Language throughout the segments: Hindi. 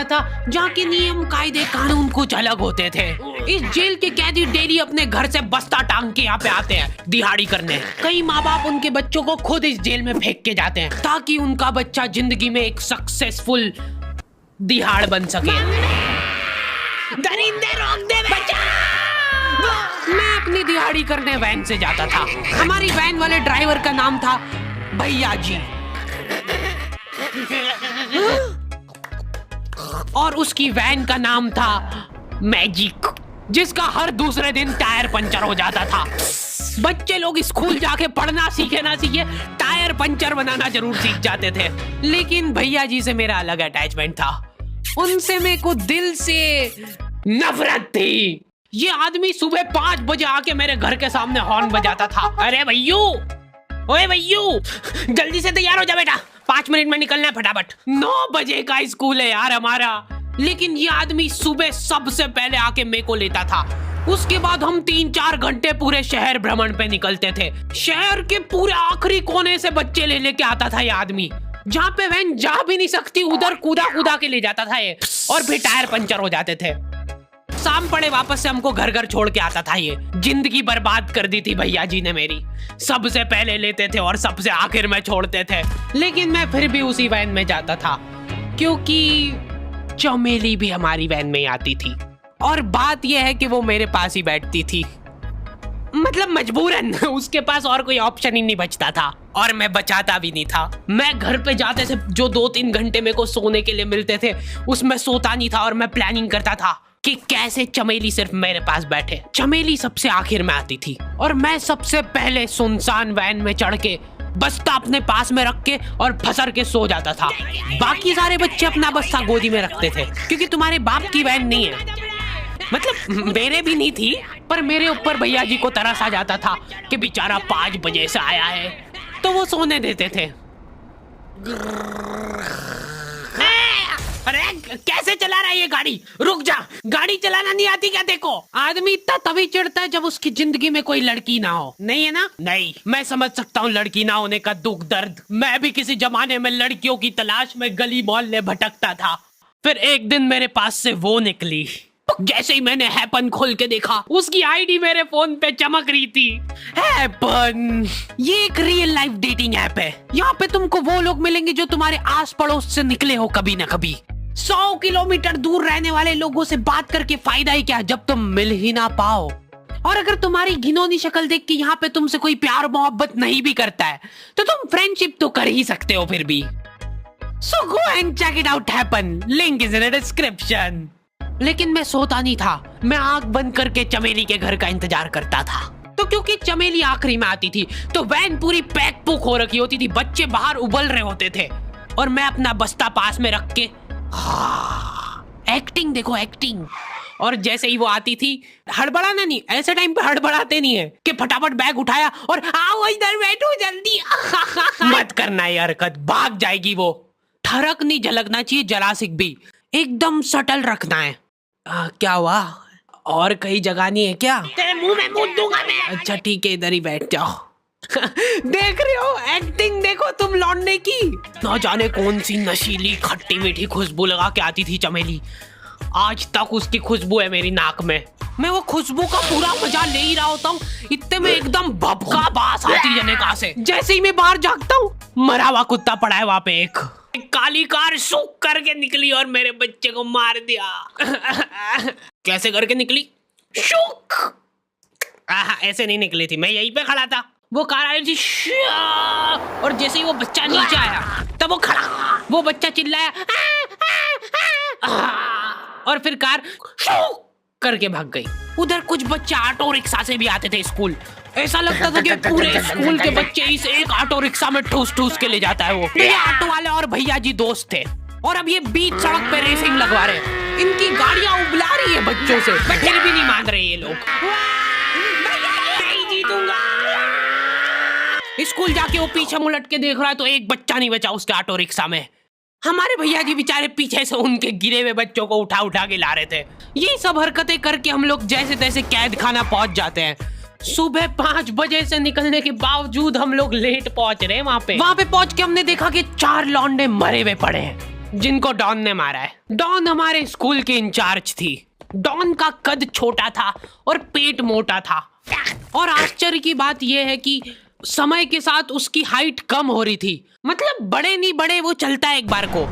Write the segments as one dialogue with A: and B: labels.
A: था जहाँ के नियम कायदे कानून कुछ अलग होते थे। इस जेल के कैदी डेली अपने घर से बस्ता टांग के यहाँ पे आते हैं दिहाड़ी करने। कई माँ बाप उनके बच्चों को खुद इस जेल में फेंक के जाते हैं ताकि उनका बच्चा जिंदगी में एक सक्सेसफुल दिहाड़ बन सके। दरिंदे रोक दे बच्चा। मैं अपनी दिहाड़ी करने वैन से जाता था। हमारी वैन वाले ड्राइवर का नाम था भैया जी और उसकी वैन का नाम था मैजिक, जिसका हर दूसरे दिन टायर पंचर हो जाता था। बच्चे लोग स्कूल जाके पढ़ना सीखे ना सीखे टायर पंचर बनाना जरूर सीख जाते थे। लेकिन भैया जी से मेरा अलग अटैचमेंट था। उनसे मेरे को दिल से नफरत थी। ये आदमी सुबह 5 बजे आके मेरे घर के सामने हॉर्न बजाता था। अरे भैयू, ओए भैयू, जल्दी से तैयार हो जा बेटा, 5 मिनट में निकलना है फटाफट। 9 बजे का स्कूल है यार हमारा। लेकिन ये आदमी सुबह सबसे पहले आके मेरे को लेता था। उसके बाद हम 3-4 घंटे पूरे शहर भ्रमण पे निकलते थे। शहर के पूरे आखिरी कोने से बच्चे ले लेके आता था ये आदमी। जहाँ पे वैन जा भी नहीं सकती उधर कूदा कूदा के ले जाता था ये, और फिर टायर पंचर हो जाते थे। शाम पड़े वापस से हमको घर घर छोड़ के आता था ये। जिंदगी बर्बाद कर दी थी भैया जी ने मेरी। सबसे पहले लेते थे और सबसे आखिर में छोड़ते थे। लेकिन मैं फिर भी उसी वैन में जाता था क्योंकि चमेली भी हमारी वैन में आती थी। और बात यह है कि वो मेरे पास ही बैठती थी, मतलब मजबूरन। उसके पास और कोई ऑप्शन ही नहीं बचता था और मैं बचाता भी नहीं था। मैं घर पे जाते थे जो 2-3 घंटे मेरे को सोने के लिए मिलते थे उसमें सोता नहीं था और मैं प्लानिंग करता था कि कैसे चमेली सिर्फ मेरे पास बैठे। चमेली सबसे आखिर में आती थी और मैं सबसे पहले सुनसान वैन में चढ़ के बस्ता अपने पास में रख के और फसर के सो जाता था। बाकी सारे बच्चे अपना बस्ता गोदी में रखते थे क्योंकि तुम्हारे बाप की वैन नहीं है, मतलब मेरे भी नहीं थी। पर मेरे ऊपर भैया जी को तरस आ जाता था कि बेचारा 5 बजे से आया है, तो वो सोने देते थे। अरे कैसे चला रहा है ये गाड़ी? रुक जा, गाड़ी चलाना नहीं आती क्या? देखो, आदमी इतना तभी चिढ़ता है जब उसकी जिंदगी में कोई लड़की ना हो। नहीं है ना? नहीं, मैं समझ सकता हूँ लड़की ना होने का दुख दर्द। मैं भी किसी जमाने में लड़कियों की तलाश में गली मोहल्ले भटकता था। फिर एक दिन मेरे पास से वो निकली। जैसे ही मैंने हैपन खोल के देखा उसकी आईडी मेरे फोन पे चमक रही थी। हैपन ये एक रियल लाइफ डेटिंग ऐप है। यहाँ पे तुमको वो लोग मिलेंगे जो तुम्हारे आस पड़ोस से निकले हो कभी ना कभी। 100 किलोमीटर दूर रहने वाले लोगों से बात करके फायदा ही क्या जब तुम मिल ही ना पाओ। और अगर तुम्हारी घिनौनी शक्ल देख के यहाँ पे तुमसे कोई प्यार मोहब्बत नहीं भी करता है तो तुम फ्रेंडशिप तो कर ही सकते हो फिर भी। So go and check it out happen, link is in the description. लेकिन मैं सोता नहीं था, मैं आंख बंद करके चमेली के घर का इंतजार करता था। तो क्योंकि चमेली आखिरी में आती थी तो वैन पूरी पैक पुक हो रखी होती थी, बच्चे बाहर उबल रहे होते थे और मैं अपना बस्ता पास में रख के एक्टिंग देखो एक्टिंग। और जैसे ही वो आती थी, हड़बड़ाना नहीं, ऐसे टाइम पे हड़बड़ाते नहीं है कि फटाफट बैग उठाया और आओ इधर बैठो जल्दी। मत करना ये हरकत, भाग जाएगी वो। ठरक नहीं झलकना चाहिए जरा सिक भी, एकदम सटल रखना है। क्या हुआ? और कहीं जगह नहीं है क्या? तेरे मुंह में मूत दूंगा मैं। अच्छा ठीक है, इधर ही बैठ जाओ। देख रहे हो एक्टिंग देखो तुम लौंडे की। ना जाने कौन सी नशीली खट्टी मीठी खुशबू लगा के आती थी चमेली। आज तक उसकी खुशबू है मेरी नाक में। मैं वो खुशबू का पूरा मजा ले ही रहा होता हूँ, इतने में एकदम भभका बास आती जने कहां से। जैसे ही मैं बाहर जागता हूँ, मरा हुआ कुत्ता पड़ा है वहां पे। एक काली कार सूख करके निकली और मेरे बच्चे को मार दिया। कैसे करके निकली? शुक। ऐसे नहीं निकली थी, मैं यहीं पे खड़ा था, वो कार आई थी और जैसे ही वो बच्चा नीचे आया तब वो खड़ा, वो बच्चा चिल्लाया और फिर कार करके भाग गई। उधर कुछ बच्चे ऑटो रिक्शा से भी आते थे स्कूल। ऐसा लगता था कि पूरे स्कूल के बच्चे इस एक ऑटो रिक्शा में ठूस ठूस के ले जाता है वो। ये ऑटो वाले और भैया जी दोस्त थे और अब ये बीच सड़क पे रेसिंग लगवा रहे हैं। इनकी गाड़ियां उबला रही है बच्चों से, फिर भी नहीं मान रहे ये लोग। नहीं जीतूंगा। स्कूल जाके वो पीछे मुलट के देख रहा है तो एक बच्चा नहीं बचा उसके ऑटो रिक्शा में। हमारे भैया जी बेचारे पीछे से उनके गिरे हुए बच्चों को उठा उठा के ला रहे थे। ये सब हरकतें करके हम लोग जैसे तैसे कैद खाना पहुंच जाते हैं। सुबह 5 बजे से निकलने के बावजूद हम लोग लेट पहुंच रहे हैं। वहां पे पहुंच के हमने देखा कि 4 लौंडे मरे हुए पड़े हैं। जिनको डॉन ने मारा है। डॉन हमारे स्कूल की इंचार्ज थी। डॉन का कद छोटा था और पेट मोटा था, और आश्चर्य की बात यह है कि समय के साथ उसकी हाइट कम हो रही थी। मतलब बड़े नहीं बड़े वो चलता है एक बार को,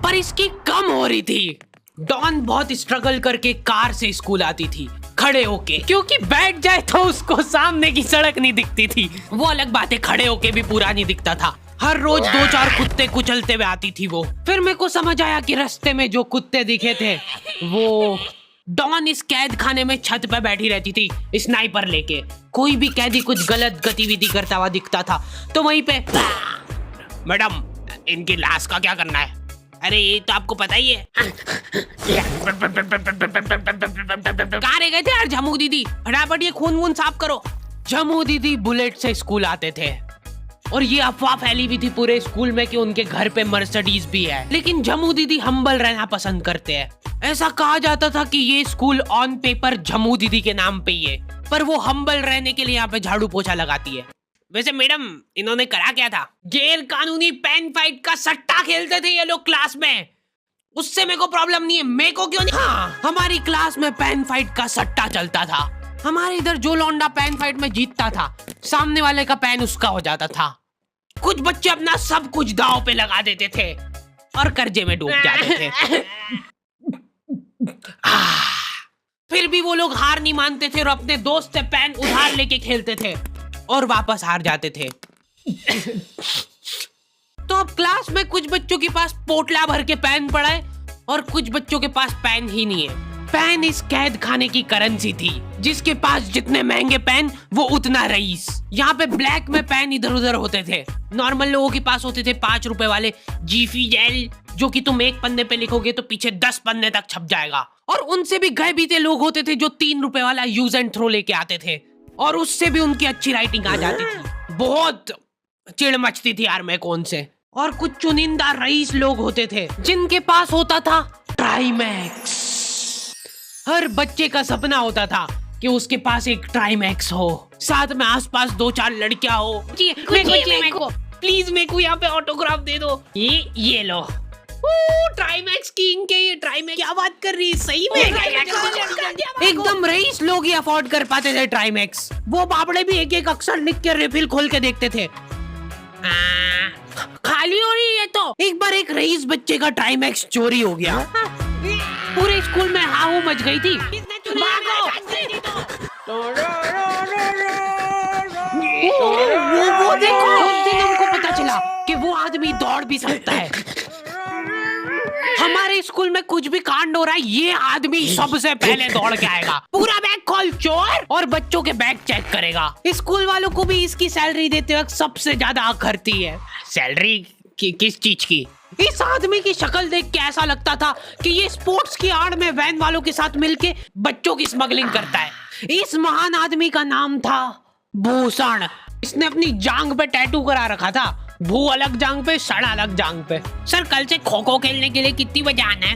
A: पर इसकी कम हो रही थी। डॉन बहुत स्ट्रगल करके कार से स्कूल आती थी खड़े होके, क्योंकि बैठ जाए तो उसको सामने की सड़क नहीं दिखती थी। वो अलग बात है, खड़े होके भी पूरा नहीं दिखता था। हर रोज 2-4 कुत्ते कुचलते हुए आती थी वो। फिर मेरे को समझ आया कि रास्ते में जो कुत्ते दिखे थे वो डॉन इस कैद खाने में छत पे बैठी रहती थी स्नाइपर लेके। कोई भी कैदी कुछ गलत गतिविधि करता हुआ दिखता था तो वहीं पे, मैडम इनकी लाश का क्या करना है? अरे ये तो आपको पता ही है। कहाँ रह गए थे यार झमू दीदी? फटाफट ये खून वून साफ करो। झमू दीदी बुलेट से स्कूल आते थे और ये अफवाह फैली हुई थी पूरे स्कूल में कि उनके घर पे मर्सिडीज भी है। लेकिन झमू दीदी हम्बल रहना पसंद करते हैं। ऐसा कहा जाता था कि ये स्कूल ऑन पेपर झमू दीदी के नाम पे ही है, पर वो हम्बल रहने के लिए यहाँ पे झाड़ू पोछा लगाती है। वैसे मैडम इन्होंने करा क्या था? गैर कानूनी पेन फाइट का सट्टा खेलते थे ये लोग क्लास में। उससे मेरे को प्रॉब्लम नहीं है, मेरे को क्यों नहीं? हाँ, हमारी क्लास में पेन फाइट का सट्टा चलता था। हमारे इधर जो लौंडा पेन फाइट में जीतता था, सामने वाले का पेन उसका हो जाता था। कुछ बच्चे अपना सब कुछ दांव पे लगा देते थे और कर्जे में डूब जाते थे। फिर भी वो लोग हार नहीं मानते थे और अपने दोस्त से पेन उधार लेके खेलते थे और वापस हार जाते थे। तो अब क्लास में कुछ बच्चों के पास पोटला भर के पेन पड़ा है और कुछ बच्चों के पास पेन ही नहीं है। पेन इस कैद खाने की करेंसी थी। जिसके पास जितने महंगे पेन वो उतना रईस। यहाँ पे ब्लैक में पेन इधर उधर होते थे। नॉर्मल लोगों के पास होते थे 5 रुपए वाले जीफी जेल, जो कि तुम एक पन्ने पे लिखोगे तो पीछे 10 पन्ने तक छप जाएगा। और उनसे भी गए बीते लोग होते थे जो 3 रुपए वाला यूज एंड थ्रो लेके आते थे और उससे भी उनकी अच्छी राइटिंग आ जाती थी। बहुत चिढ़ मचती थी यार मेरे को उनसे। और कुछ चुनिंदा रईस लोग होते थे जिनके पास होता था ट्राइमैक्स। हर बच्चे का सपना होता था कि उसके पास एक ट्राइमैक्स हो, साथ में आसपास 2-4 लड़कियां हो। मेरे को प्लीज मेरे को यहाँ पे ऑटोग्राफ दे दो। ये लो ट्राइमैक्स किंग के। ये ट्राइमैक्स क्या बात कर रही है? सही में एकदम रईस लोग ही अफोर्ड कर पाते थे ट्राइमैक्स। वो बाबड़े भी एक एक अक्षर लिख के रिफिल खोल के देखते थे। खाली हो रही है तो एक बार एक रईस बच्चे का ट्राइमैक्स चोरी हो गया। पूरे स्कूल में हाहू मच गई थी। वो देखो, उस दिन हमको पता चला कि वो आदमी दौड़ भी सकता है। हमारे स्कूल में कुछ भी कांड हो रहा है, ये आदमी सबसे पहले दौड़ के आएगा। पूरा बैग खोल चोर, और बच्चों के बैग चेक करेगा। स्कूल वालों को भी इसकी सैलरी देते वक्त सबसे ज्यादा आंख खरती है। सैलरी किस चीज की? इस आदमी की शक्ल देख के ऐसा लगता था कि ये स्पोर्ट्स की आड़ में वैन वालों के साथ मिलके बच्चों की स्मगलिंग करता है। इस महान आदमी का नाम था भूषण। इसने अपनी जांग पे टैटू करा रखा था, भू अलग जांग पे, सड़ अलग जांग पे। सर कल से खो खो खेलने के लिए कितनी बजे आना है?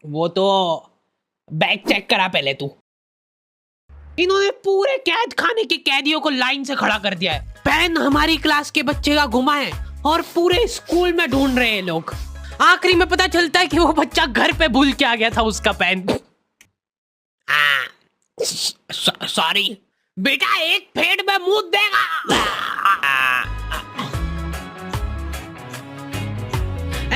A: वो तो बैग चेक करा पहले तू। इन्होंने पूरे कैद खाने के कैदियों को लाइन से खड़ा कर दिया है। पेन हमारी क्लास के बच्चे का गुमा है और पूरे स्कूल में ढूंढ रहे हैं लोग। आखिरी में पता चलता है कि वो बच्चा घर पे भूल के आ गया था उसका पेन। सॉरी बेटा, एक फेट में मुंह देगा।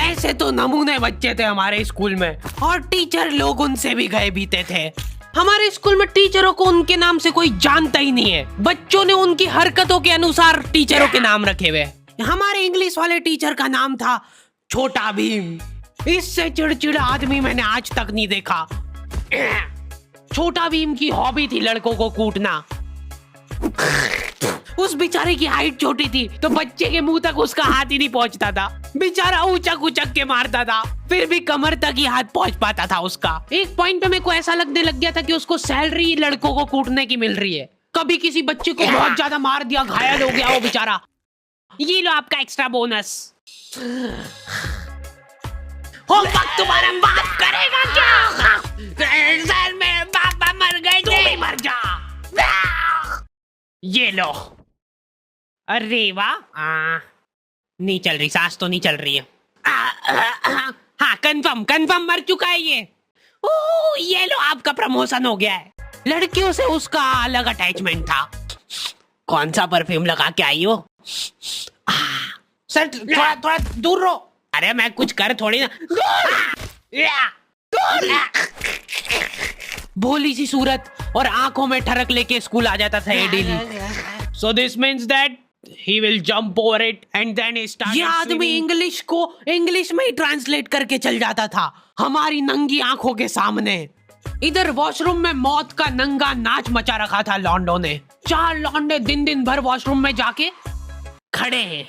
A: ऐसे तो नमूने बच्चे थे हमारे स्कूल में, और टीचर लोग उनसे भी गए बीते थे। हमारे स्कूल में टीचरों को उनके नाम से कोई जानता ही नहीं है। बच्चों ने उनकी हरकतों के अनुसार टीचरों के नाम रखे हुए। हमारे इंग्लिश वाले टीचर का नाम था छोटा भीम। इससे चिड़चिड़ा आदमी मैंने आज तक नहीं देखा। छोटा भीम की हॉबी थी लड़कों को कूटना। उस बेचारे की हाइट छोटी थी तो बच्चे के मुंह तक उसका हाथ ही नहीं पहुंचता था। बेचारा उचक उचक के मारता था, फिर भी कमर तक ही हाथ पहुंच पाता था उसका। एक पॉइंट पे मेरे को ऐसा लगने लग गया था कि उसको सैलरी लड़कों को कूटने की मिल रही है। कभी किसी बच्चे को बहुत ज्यादा मार दिया, घायल हो गया वो बेचारा, ये लो आपका एक्स्ट्रा बोनस। होमवर्क तुम्हारा बाप करेगा क्या? सर मेरे पापा मर गए, तू भी मर जा। ये लो। अरे वाह, नहीं चल रही, सांस तो नहीं चल रही है। हाँ कंफर्म कंफर्म मर चुका है ये। ओह ये लो आपका प्रमोशन हो गया है। लड़कियों से उसका अलग अटैचमेंट था। कौन सा परफ्यूम लगा के आई हो? सर थोड़ा थोड़ा दूर रहो। अरे मैं कुछ कर थोड़ी ना। भोली सी सूरत और आंखों में ठरक लेके स्कूल आ जाता था ये daily. So this means that he will jump over it and then he started ये आदमी इंग्लिश को इंग्लिश में ही ट्रांसलेट करके चल जाता था हमारी नंगी आंखों के सामने। इधर वॉशरूम में मौत का नंगा नाच मचा रखा था लॉन्डो ने। 4 लॉन्डे दिन दिन भर वॉशरूम में जाके खड़े हैं,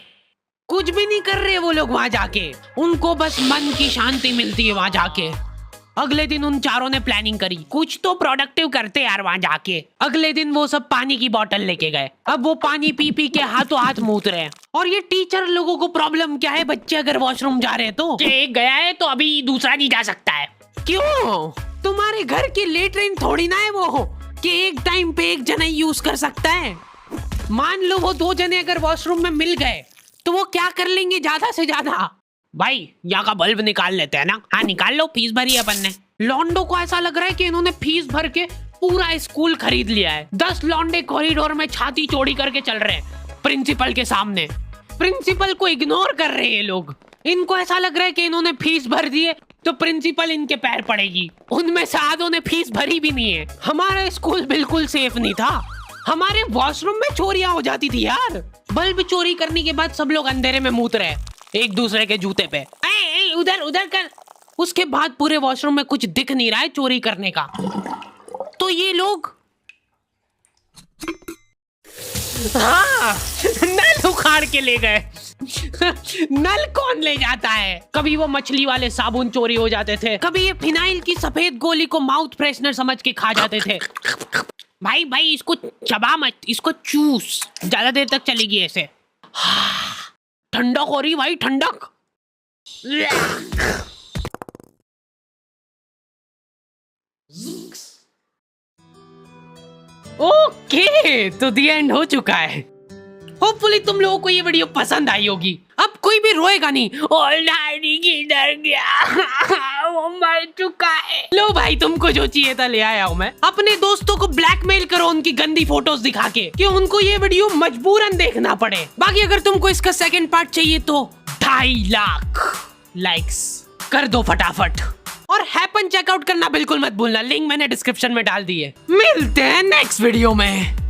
A: कुछ भी नहीं कर रहे वो लोग वहां जाके। उनको बस मन की शांति मिलती है वहां जाके। अगले दिन उन चारों ने प्लानिंग करी कुछ तो प्रोडक्टिव करते यार वहां जाके। अगले दिन वो सब पानी की बोतल लेके गए। अब वो पानी पी पी के हाथों हाथ मूत रहे हैं। और ये टीचर लोगों को प्रॉब्लम क्या है, बच्चे अगर वॉशरूम जा रहे हैं तो एक गया है तो अभी दूसरा नहीं जा सकता है। क्यों? तुम्हारे घर की लेटरिन थोड़ी ना है वो कि एक टाइम पे एक जना यूज कर सकता है। मान लो वो 2 जने अगर वॉशरूम में मिल गए तो वो क्या कर लेंगे ज्यादा से ज्यादा? भाई यहाँ का बल्ब निकाल लेते हैं ना। हाँ निकाल लो, फीस भरी है अपन ने। लॉन्डो को ऐसा लग रहा है कि इन्होंने फीस भर के पूरा स्कूल खरीद लिया है। 10 लॉन्डे कॉरिडोर में छाती चौड़ी करके चल रहे हैं प्रिंसिपल के सामने। प्रिंसिपल को इग्नोर कर रहे हैं ये लोग। इनको ऐसा लग रहा है कि इन्होंने फीस भर दी है तो प्रिंसिपल इनके पैर पड़ेगी। उनमें से आधों ने फीस भरी भी नहीं है। हमारा स्कूल बिल्कुल सेफ नहीं था। हमारे वॉशरूम में चोरियां हो जाती थी यार। बल्ब चोरी करने के बाद सब लोग अंधेरे में मूत रहे एक दूसरे के जूते पे। उधर उधर कर। उसके बाद पूरे वॉशरूम में कुछ दिख नहीं रहा है चोरी करने का। तो ये लोग हाँ नल उखाड़ के ले गए। नल कौन ले जाता है? कभी वो मछली वाले साबुन चोरी हो जाते थे, कभी ये फिनाइल की सफेद गोली को माउथ फ्रेशनर समझ के खा जाते थे। भाई भाई इसको चबा मत, इसको चूस, ज्यादा देर तक चलेगी ऐसे। ठंडक हो रही भाई, ठंडक। ओके तो द एंड हो चुका है। होपफुली तुम लोगों को ये वीडियो पसंद आई होगी। अब कोई भी रोएगा नहीं। किधर गया? वो मर चुका है। लो भाई तुमको जो चाहिए था ले आया हूँ मैं। अपने दोस्तों को ब्लैकमेल करो उनकी गंदी फोटोज दिखा के कि उनको ये वीडियो मजबूरन देखना पड़े। बाकी अगर तुमको इसका सेकंड पार्ट चाहिए तो 2.5 लाख लाइक्स कर दो फटाफट। और हैपन चेकआउट करना बिल्कुल मत भूलना, लिंक मैंने डिस्क्रिप्शन में डाल दी है। मिलते हैं नेक्स्ट वीडियो में।